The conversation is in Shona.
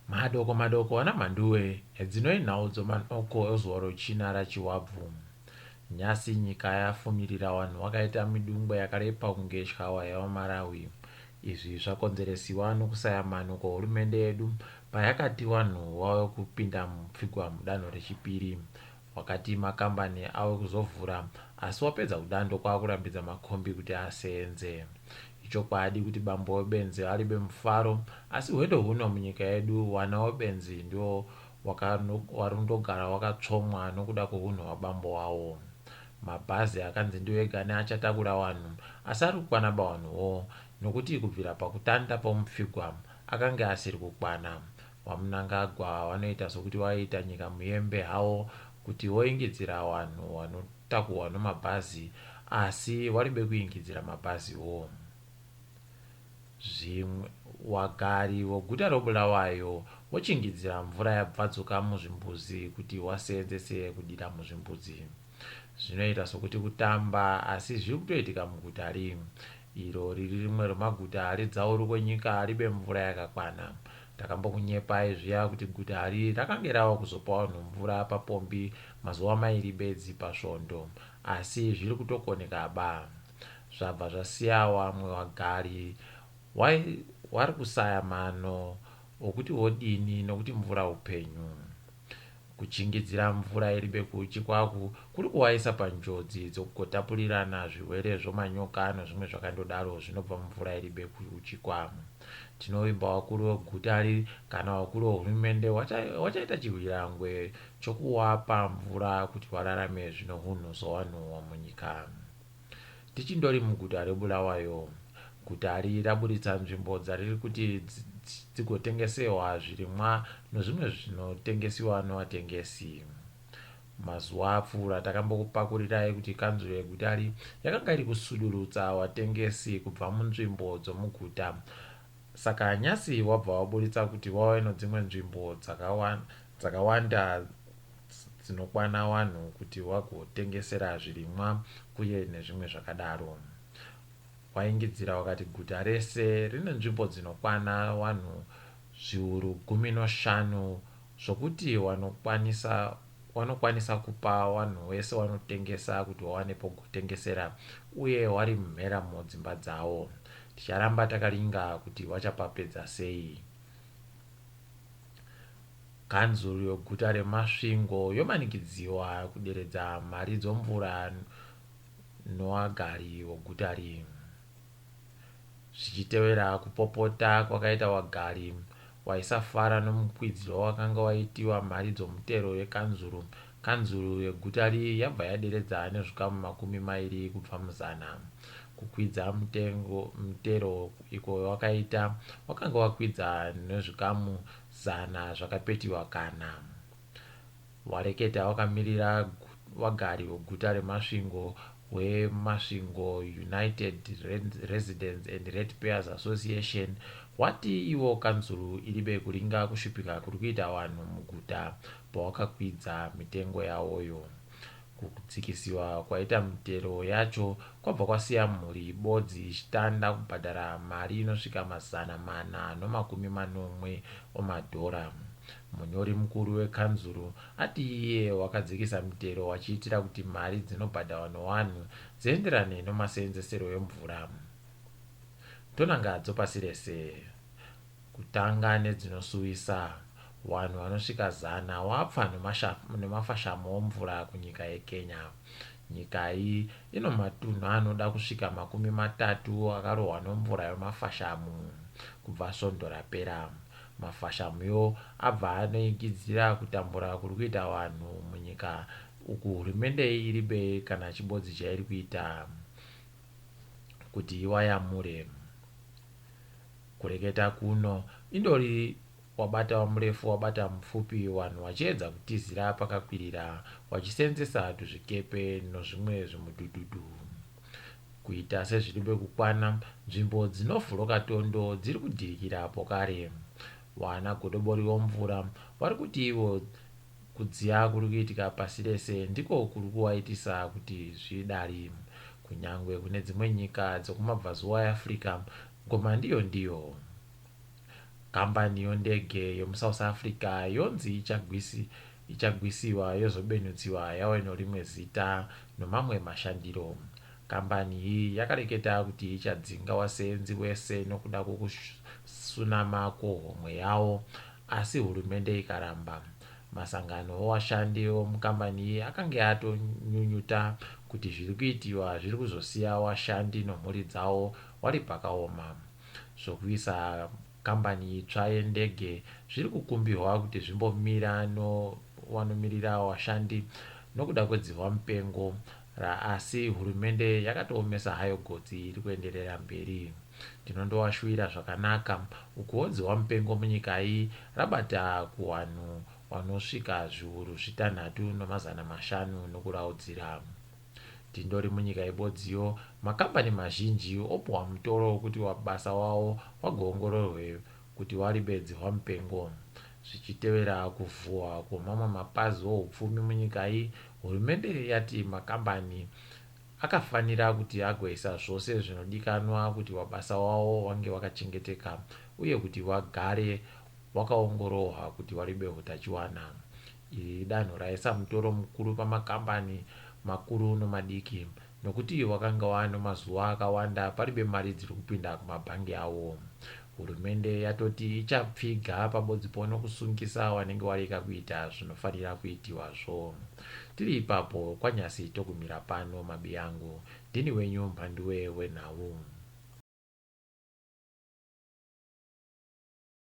madoko madoko wana manduwe edzinoinhaudzo manoko ezuva rochina rachiwabvu. Nyasi nyika yafumirira vanhu vakaita midungwe yakarepa kunge tyawa yavamarawi. Izvi zvakonzeresiwa nokusaya mano kuhurumende yedu payakati vanhu vave kupinda mupfigwa mudanho rechipiri, wakati makambani ave kuzovhura asi wapedza kudando kwakurambidza makombi kuti aseenze. Ichokwadi kuti bambo webenzi aribe mufaro, asi hwedo huno munyika yedu wana webenzi ndio warundogara wakatsvomwa nokuda kwounhu hwabambo wavo. Mabhazi akanzi ndiwo ega neachatakura vanhu asi ari kukwana bavanhuwo, nokuti kubvira pakutanda pomupfigwa akanga asiri kukwana. Vamunangagwa vanoita sokuti vaita nyika muyembe havo kuti voingidzira vanhu vanotakurwa nomabhazi, asi varibe kuingidzira mabhaziwo. Zvimwe wagari weguta roBulawayo vochingidzira mvura yabvadzuka muzvimbuzi kuti waseenzese kudira muzvimbuzi. Zvinoita sokuti kutamba, asi zviri kutoitika muguta rimwe iro riri rimwe remaguta redzauru kwenyika ribe mvura yakakwana. Takambokunyepai zviya kuti guta ri rakange rava kuzopa vanhu mvura papombi mazuva mairi bedzi pasvondo, asi zviri kutokoneka ba. Zvabva zvasiya vamwe vagari vari kusaya mano okuti vodini nokuti mvura upenyu. Kuchingidzira mvura iribe kuuchi kwaku kuri kuvaisa panjodzi dzokugotapurirana zvirwere zvomanyoka nezvimwe zvakandodaro zvinobva mvura iribe kuuchi kwamu. Tinovimba vakuru veguta riri kana vakuru vehurumende vachaita chihwirangwe chokuvapa mvura kuti vararame zvino hunhu sovanhu munyika. Tichindori muguta reBulawayo, guta riri raburitsa nzvimbo dzariri kuti dzigotengesewa zvirimwa nezvimwe zvinotengesiwa nevatengesi. Mazuva apfuura takambokupakurirai kuti kanzuro yeguta riri yakanga iri kusudurutsa vatengesi kubva munzvimbo dzomuguta. Saka nyasi wabva waburitsa kuti wave nedzimwe nzvimbo dzakawanda dzinokwana vanhu kuti vagotengesera zvirimwa uye nezvimwe zvakadaro. Waingidzira wakati guta rese rine nzvimbo dzinokwana vanhu zviuru 15 zvokuti vanokwanisa kupa vanhu vese vanotengesa kuti vawane pokutengesera uye vari mumhera mudzimba dzavo. Ticharamba takaringa kuti vachapapedza sei. Kanzuro yeguta reMasvingo yomanikidziwa kuderedza mari dzomvura novagari veguta iri. Zvichitevera kupopota kwakaita wagari waisafara nomukwidziro wakanga waitiwa mari dzomutero yekanzuro, kanzuro yeguta riri yabva yaderedza nezvikamu 20 kubva muzana. Kukwidza mutero iko wakaita wakanga wakwidza nezvikamu 100 zvakapetiwa kana. Wareketa wakamirira wagari weguta reMasvingo weMasvingo United Residents and Ratepayers Association wati ivo kanzuro iribe kuringa kusvipika kuri kuita vanhu muguta pawakakwidza mitengo yavoyo. Kudzikisiwa kwaita mitero yacho kwabva kwasiya mhuri bodzi ichitanda kubhadhara mari inosvika $440 omadhora. Munyori mukuru wekanzuro ati iye wakadzikisa mitero wachiitira kuti mari dzinobhadharwa nevanhu dzienderane nomaseenzesero emvura. Tonanga dzopasi rese kutanga nedzinosuwisa. Vanhu vanosvika 100 vapfa nemafashamo omvura kunyika yeKenya. Nyika iyi ino matunhu anoda kusvika 30 akarohwa nomvura yemafashamo kubva svondo rapera. Mafashamuyo abva anoingidzira kutambura kuri kuita vanhu munyika uku hurumende iribe kana chibodzi chairi kuita kuti iwayamure. Kureketa kuno indori wabata murefu wabata mupfupi, vanhu vachiedza kutizira pakakwirira vachiseenzesa tuzvikepe nezvimwe zvimudhudhudhu. Kuita sezviribe kukwana, nzvimbo dzinovhuroka tondo dziri kudhirikira pokare. Vana godobori vomvura vari kuti ivo kudziya kuri kuitika pasi rese ndiko kuri kuvaitisa kuti zvidari. Kunyangwe kune dzimwe nyika dzokumabvazuva eAfrica ngoma ndiyo. kambani yondege yomusouth africa yonzi ichagwisiwa yozobenutsiwa yawe norimwe zita nomamwe mashandiro. Kambani iyi yakareketa kuti ichadzinga waseenzi wese nokuda kwokusunama kwehomwe yawo, asi hurumende ikaramba. Masangano owashandi omukambani iyi akanga atonyunyuta kuti zviri kuitiwa zviri kuzosiya washandi nomhuri dzawo wari pakaoma. Zvokuisa kambani itsva yendege zviri kukumbirwa kuti zvimbomira wanomirira washandi nokuda kwedzihwa mupengo, asi hurumende yakatoomesa hayo gotsi iri kuenderera mberi. Tinondowashuvira zvakanaka ukuodzihwa mupengo munyika iyi rabata kuwanhu wanosvika zviuru 6.5 nokuraudzira. Tindori munyika yebodziyo, makambani mazhinji opuhwa mutoro wekuti basa wawo wagoongororwe kuti waribedzihwa mupengo. Zvichitevera kuvhuwa kwemamwe mapazi oupfumi munyika iyi, hurumende yati makambani akafanira kuti agoisa zvose zvinodikanwa kuti wabasa wawo wange wakachengeteka uye kuti wagare wakaongororwa kuti waribe utachiwana. Iri danho raisa mutoro mukuru pamakambani makuru nomadiki, nokuti wakanga wano mazuva akawanda paribe mari dziri kupinda kumabhangi awo. Hurumende yatoti ichapfiga pabodzi nokusungisa wanenge wareka kuita zvinofanira kuitiwazvo. Tiri ipapo kwanyasi togumira pano mabi yangu. Ndini wenyu Mhanduwe wenhau.